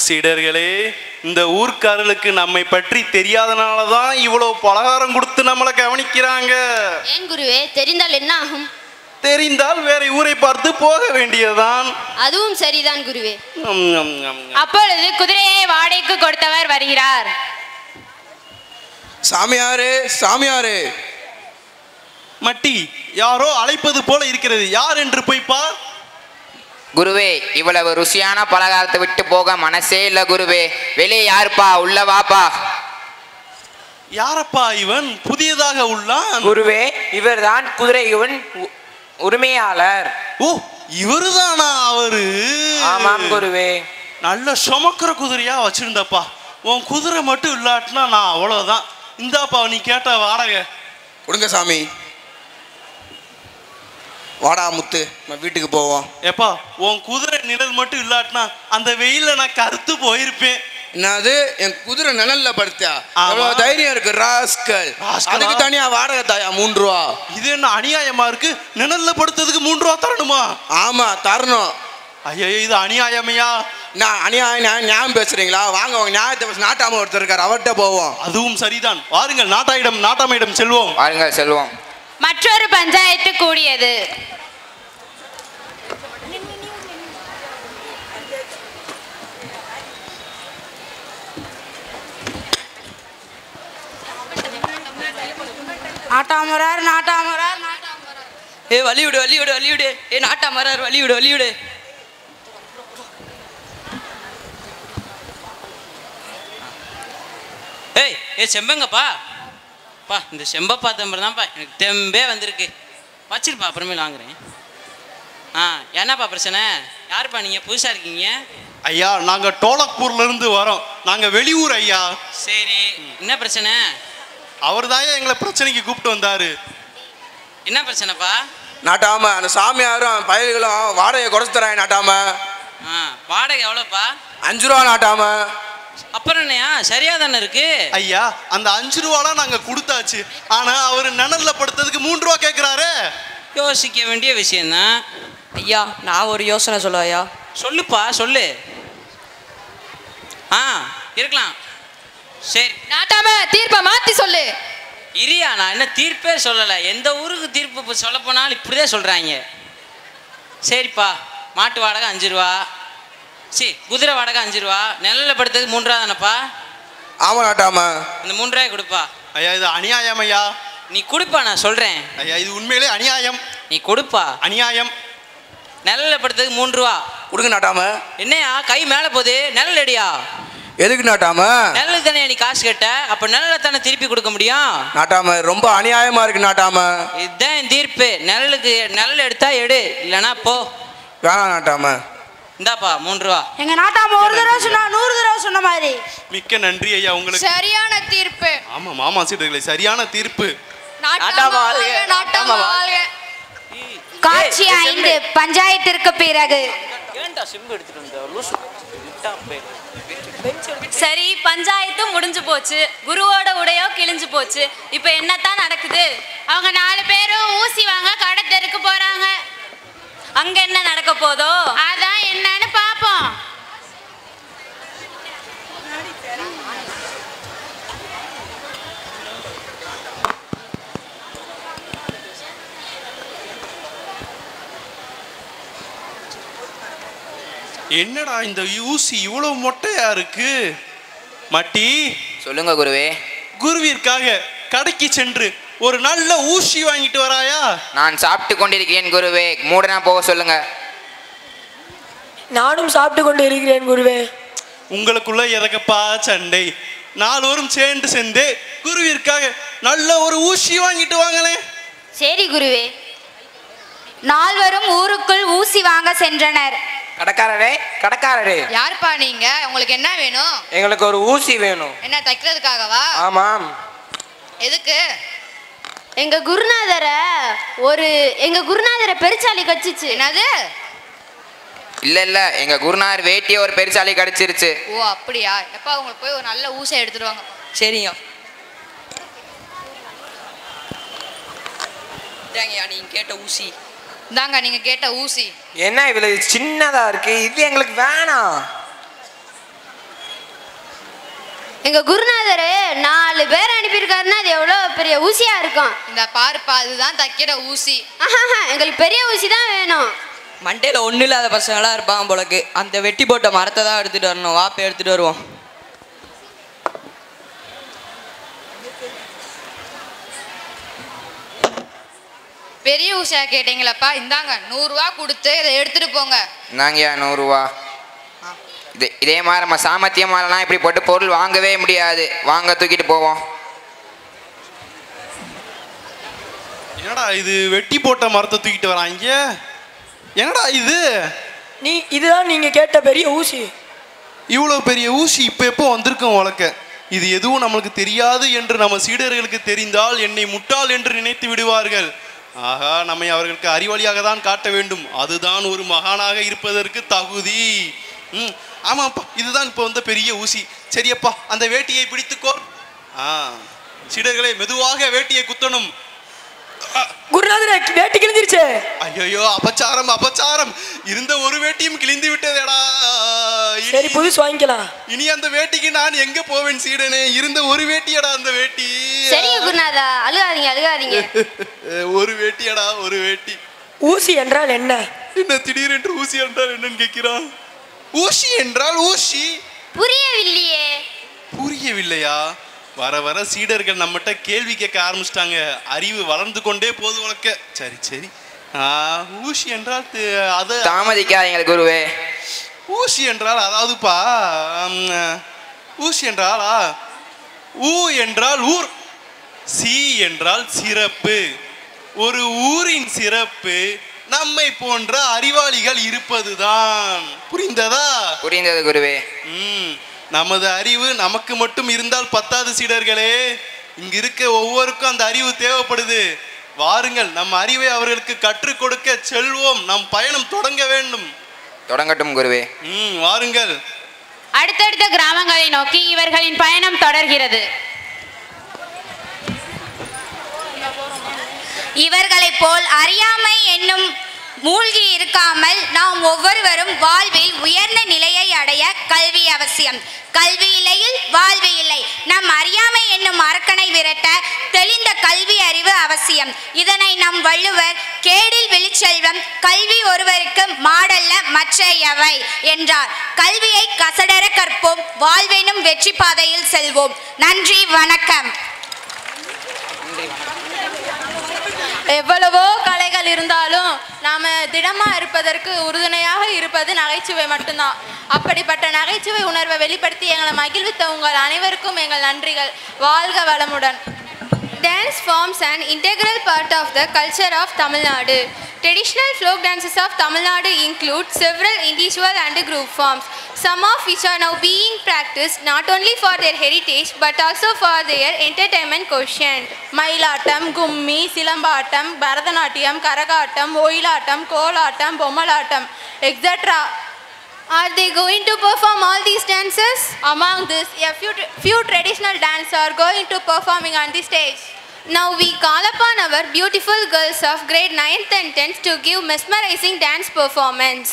சீடர்களே, இந்த ஊர்க்காரர்களுக்கு நம்மை பற்றி தெரியாதனாலதான் இவ்வளவு பலகாரம் கொடுத்து நம்மளை கவனிக்கிறாங்க. ஏன் குருவே, தெரிந்தால் என்ன ஆகும்? தெரிந்தால் வேற ஊரை பார்த்து போக வேண்டியதுதான். அதுவும் சரிதான் குருவே. அப்பொழுது குதிரையை வாடகைக்கு கொடுத்தவர் வருகிறார். சாமியாரே, சாமியாரே. மட்டி, யாரோ அழைப்பது போல இருக்கிறது. யார் என்று போய் பார். குருவே, இவ்வளவு ருசியான பலகாரத்தை விட்டு போக மனசே இல்ல குருவே. வெளியே யாருப்பா? உள்ள வாப்பா. யாரப்பா இவன்? புதியதாக உள்ளான். குருவே, இவர்தான் குதிரையின் உரிமையாளர். ஓ, இவருதானா அவரு? ஆமாம் குருவே. நல்ல சுமக்கிற குதிரையா வச்சிருந்தப்பா. உன் குதிரை மட்டும் இல்லாட்டினா நான் அவ்வளவுதான். இந்தாப்பா நீ கேட்ட வாடகை. கொடுங்க சாமி. வாடா முத்து, நம்ம வீட்டுக்கு போவோம். ஏப்பா, உன் குதிரை நிழல் மட்டும் இல்லாட்டினா அந்த வெயில நான் கருத்து போயிருப்பேன். என்னது, என் குதிரை நிழல்ல படுத்தா? அவ்வளவு தைரியம் இருக்கு ராஸ்கல். அதுக்கு தனியா வாடகை தாயா 3 ரூபா. இது என்ன அநியாயமா இருக்கு? நிழல்ல படுத்ததுக்கு 3 ரூபா தரணுமா? ஆமா தரணும். ஐயோ, இது அநியாயமையா? நான் அநியாயம் நியாயம் பேசுறீங்களா? வாங்க உங்க நியாயத்தை நாட்டாம ஒருத்தர் இருக்கார், அவர்கிட்ட போவோம். அதுவும் சரிதான். வாருங்கள், நாட்டாமையிடம் செல்வோம். வாருங்கள் செல்வோம். மற்றொரு பஞ்சாயத்து கூடியது. நாட்டாமரார் நாட்டாமரார் நாட்டாமரார். ஏ வலிவிடு வலிவிடு வலிவிடு. ஏ நாட்டாமரார் வலிவிடு வலிவிடு. ஏய் ஏ செம்பங்கப்பா பா, இந்த செம்பப்பா தம்பர் தான்ப்பா எனக்கு தெம்பே வந்திருக்கு. வச்சிருப்பா, அப்புறமே வாங்குறேன். என்னப்பா பிரச்சனை? யாருப்பா நீங்கள் புதுசாக இருக்கீங்க? ஐயா, நாங்கள் டோலக்பூர்ல இருந்து வரோம். நாங்கள் வெளியூர் ஐயா. சரி, என்ன பிரச்சனை? அவர் தான் எங்களை பிரச்சனைக்கு கூப்பிட்டு வந்தாரு. என்ன பிரச்சனைப்பா? நாட்டாம அந்த சாமியாரும் பயல்களும் வாடகை குறைச்சு தராங்க நாட்டாம. வாடகை எவ்வளோப்பா? 5 ரூபா நாட்டாம. அப்புறம் என்னையா, சரியா தானே இருக்கு ஐயா. அந்த 5 ரூபாலாம் நாங்க கொடுத்தாச்சு. ஆனா அவரு நிழல்ல படுத்ததுக்கு 3 ரூபா கேட்கிறாரு. யோசிக்க வேண்டிய விஷயம்தான் ஐயா. நான் ஒரு யோசனை சொல்ல ஐயா. சொல்லுப்பா, சொல்லு. இருக்கலாம். சரி, நாட்டாம தீர்ப்பை மாத்தி சொல்லு. இரியா, நான் என்ன தீர்ப்பே சொல்லலை. எந்த ஊருக்கு தீர்ப்பு சொல்ல போனாலும் இப்படிதான் சொல்றாங்க. சரிப்பா, மாட்டு வாடகை 5 ரூபா. சரி, குதிரை வாடகை 5 ரூபா. நிழல்ல படுத்ததுக்கு 3 ரூபா தானப்பா? ஆமா நாட்டாம. இந்த 3 ரூபாய் கொடுப்பா. ஐயா, இது அநியாயம் ஐயா. நீ கொடுப்பா, நான் சொல்றேன். ஐயா, இது உண்மையிலே அநியாயம். நீ கொடுப்பா. அநியாயம். நிழல்ல படுத்ததுக்கு 3 ரூபா கொடுங்க நாட்டாம. என்னையா கை மேலே போகுது? நிழல் அடியா? எதுக்கு நாட்டாம? நிழல் தானே நீ காசு கேட்ட, அப்ப நிழலை தானே திருப்பி கொடுக்க முடியும். நாட்டாம ரொம்ப அநியாயமா இருக்கு நாட்டாம. இதுதான் என் தீர்ப்பு. நிழல் எடுத்தா எடு, இல்லைன்னா போ. வேணாம் நாட்டாம. இந்தாப்பா 3 ரூபா. எங்க நாட்டாம ஒரு தடவை சொன்னா 100 தடவை சொன்ன மாதிரி. மிக்க நன்றி ஐயா உங்களுக்கு. சரியான தீர்ப்பு. ஆமா மாமா சீடர்களே, சரியான தீர்ப்பு. நாட்டாம வாழ்க, நாட்டாம வாழ்க. காட்சி 5 பஞ்சாயத்திற்கு பிறகு. சரி, பஞ்சாயத்து முடிஞ்சு போச்சு. குருவோட உடையோ கிழிஞ்சு போச்சு. இப்ப என்னத்தான் நடக்குது? அவங்க 4 பேரும் ஊசி வாங்க கடை தெருக்கு போறாங்க. அங்க என்ன நடக்க போதோ அதான் என்னன்னு பாப்போம். என்னடா இந்த ஊசி இவ்வளவு மொட்டையா இருக்கு? மட்டி, சொல்லுங்க குருவே. குருவிற்காக கடைக்கு சென்று ஒரு நல்ல ஊசி வாங்கிட்டு வராயா? நான் சாப்பிட்டு கொண்டிருக்கிறேன் குருவே. மூடனா போக சொல்லுங்க. நானும் சாப்பிட்டு கொண்டு இருக்கிறேன் குருவே. உங்களுக்குள்ள எதற்கப்பா சண்டை? 4 பேரும் சேர்ந்து குருவிற்காக நல்ல ஒரு ஊசி வாங்கிட்டு வாங்களே. சரி குருவே. 4 ஊருக்குள் ஊசி வாங்க சென்றனர். கடைக்காரரே. யாருப்பா நீங்க? உங்களுக்கு என்ன வேணும்? எங்களுக்கு ஒரு ஊசி வேணும். என்ன தைக்கிறதுக்காகவா? ஆமாம். எதுக்கு? எங்க குருநாதரை பெருச்சாலி கடிச்சிச்சு. என்னது? இல்ல எங்க குருநாதர் வேட்டிய ஒரு பெருசாலி கடிச்சிருச்சு. ஓ அப்படியா? எப்பா உங்களுக்கு போய் ஒரு நல்ல ஊசை எடுத்துட்டு வாங்க. சரிங்க. நீங்க கேட்ட ஊசி இந்தாங்க நீங்க கேட்ட ஊசி. என்ன இவ்வளவு சின்னதா இருக்கு? இது எங்களுக்கு வேணாம். எங்க குருநாதர் 4 பேர் அனுப்பியிருக்காருன்னா அது எவ்வளோ பெரிய ஊசியா இருக்கும். இந்த பாருப்பா அதுதான் தைக்கிற ஊசி. எங்களுக்கு பெரிய ஊசி தான் வேணும். மண்டையில ஒன்றும் இல்லாத பசங்களாம் இருப்பாங்க போலக்கு. அந்த வெட்டி போட்ட மரத்தை தான் எடுத்துட்டு வரணும். வாப்பை எடுத்துட்டு வருவோம். பெரிய ஊசியா கேட்டீங்களப்பா, இந்தாங்க 100 ரூபா கொடுத்து இதை எடுத்துட்டு போங்க. இந்தாங்கய்யா 100 ரூபா. இதே மாதிரி நம்ம சாமர்த்தியமாலாம் இப்படி போட்டு பொருள் வாங்கவே முடியாது. வாங்க தூக்கிட்டு போவோம். என்னடா இது வெட்டி போட்ட மரத்தை தூக்கிட்டு வராங்க? என்னடா இது? இதுதான் நீங்க கேட்ட பெரிய ஊசி. இவ்வளோ பெரிய ஊசி இப்போ எப்போ வந்திருக்கோம் வழக்க? இது எதுவும் நம்மளுக்கு தெரியாது என்று நம்ம சீடர்களுக்கு தெரிந்தால் என்னை முட்டாள் என்று நினைத்து விடுவார்கள். ஆகா, நம்மை அவர்களுக்கு அறிவாளியாக தான் காட்ட வேண்டும். அதுதான் ஒரு மகானாக இருப்பதற்கு தகுதி. ஆமாப்பா, இதுதான் இப்போ வந்த பெரிய ஊசி. சரியப்பா, அந்த வேட்டியை பிடித்துக்கோ. சீடர்களே, மெதுவாக வேட்டியை குத்தணும். குருநாதரே, வேட்டி கிழிஞ்சிருச்சு. ஐயோ, அபச்சாரம் அபச்சாரம். இருந்த ஒரு வேட்டியும் கிழிந்து விட்டதேடா. சரி, புதுசு வாங்கிக்கலாம். இனி அந்த வேட்டிக்கு நான் எங்க போவேன் சீடனே? இருந்த ஒரு வேட்டியடா அந்த வேட்டி. சரி குருநாதா, அழுகாதீங்க அழுகாதீங்க. ஒரு வேட்டியடா, ஒரு வேட்டி. ஊசி என்றால் என்ன? என்ன திடீரென்று ஊசி என்றால் என்னன்னு கேட்கிறான்? ஊசி என்றால் ஊசி புரியவில்லையே. புரியவில்லையா? வர வர சீடர்கள் நம்மகிட்ட கேள்வி கேட்க ஆரம்பிச்சிட்டாங்க. அறிவு வளர்ந்து கொண்டே போது உனக்கு. சரி சரி, ஊசி என்றால் அது தாமதிக்காதீங்க குருவே. ஊசி என்றால் அதாவதுப்பா, ஊசி என்றால் ஊ என்றால் ஊர், சி என்றால் சிறப்பு. ஒரு ஊரின் சிறப்பு நம்மை போன்ற அறிவாளிகள் இருப்பதுதான். புரிந்ததா? புரிந்தது குருவே. நமது அறிவு நமக்கு மட்டும் இருந்தால் பத்தாது சீடர்களே. இங்க இருக்க ஒவ்வொருக்கும் அந்த அறிவு தேவைப்படுது. வாருங்கள், நம் அறிவை அவர்களுக்கு கற்றுக் கொடுக்க செல்வோம். நம் பயணம் தொடங்க வேண்டும். தொடங்கட்டும் குருவே. வாருங்கள். அடுத்தடுத்த கிராமங்களை நோக்கி இவர்களின் பயணம் தொடர்கிறது. இவர்களைப் போல் அறியாமை என்னும் மூழ்கி இருக்காமல் நாம் ஒவ்வொருவரும் வாழ்வில் உயர்ந்த நிலையை அடைய கல்வி அவசியம். கல்வி இல்லையில் வாழ்வு இல்லை. நம் அறியாமை என்னும் அரக்கனை விரட்ட தெளிந்த கல்வி அறிவு அவசியம். இதனை நம் வள்ளுவர் கேடில் விழிச்செல்வம் கல்வி ஒருவருக்கு மாடல்ல மற்ற எவை என்றார். கல்வியை கசடர கற்போம், வாழ்வெனும் வெற்றி பாதையில் செல்வோம். நன்றி, வணக்கம். எவ்வளவோ கலைகள் இருந்தாலும் நாம் திடமாக இருப்பதற்கு உறுதுணையாக இருப்பது நகைச்சுவை மட்டும்தான். அப்படிப்பட்ட நகைச்சுவை உணர்வை வெளிப்படுத்தி எங்களை மகிழ்வித்த உங்கள் அனைவருக்கும் எங்கள் நன்றிகள். வாழ்க வளமுடன். Dance forms an integral part of the culture of Tamil Nadu. Traditional folk dances of Tamil Nadu include several individual and group forms, some of which are now being practiced not only for their heritage but also for their entertainment quotient. மயிலாட்டம், கும்மி, சிலம்பாட்டம், பரதநாட்டியம், கரகாட்டம், ஒயிலாட்டம், கோலாட்டம், பொம்மலாட்டம், etc. Are they going to perform all these dances? Among this, a few traditional dancers are going to performing on the stage. Now we call upon our beautiful girls of grade 9th and 10th to give mesmerizing dance performance.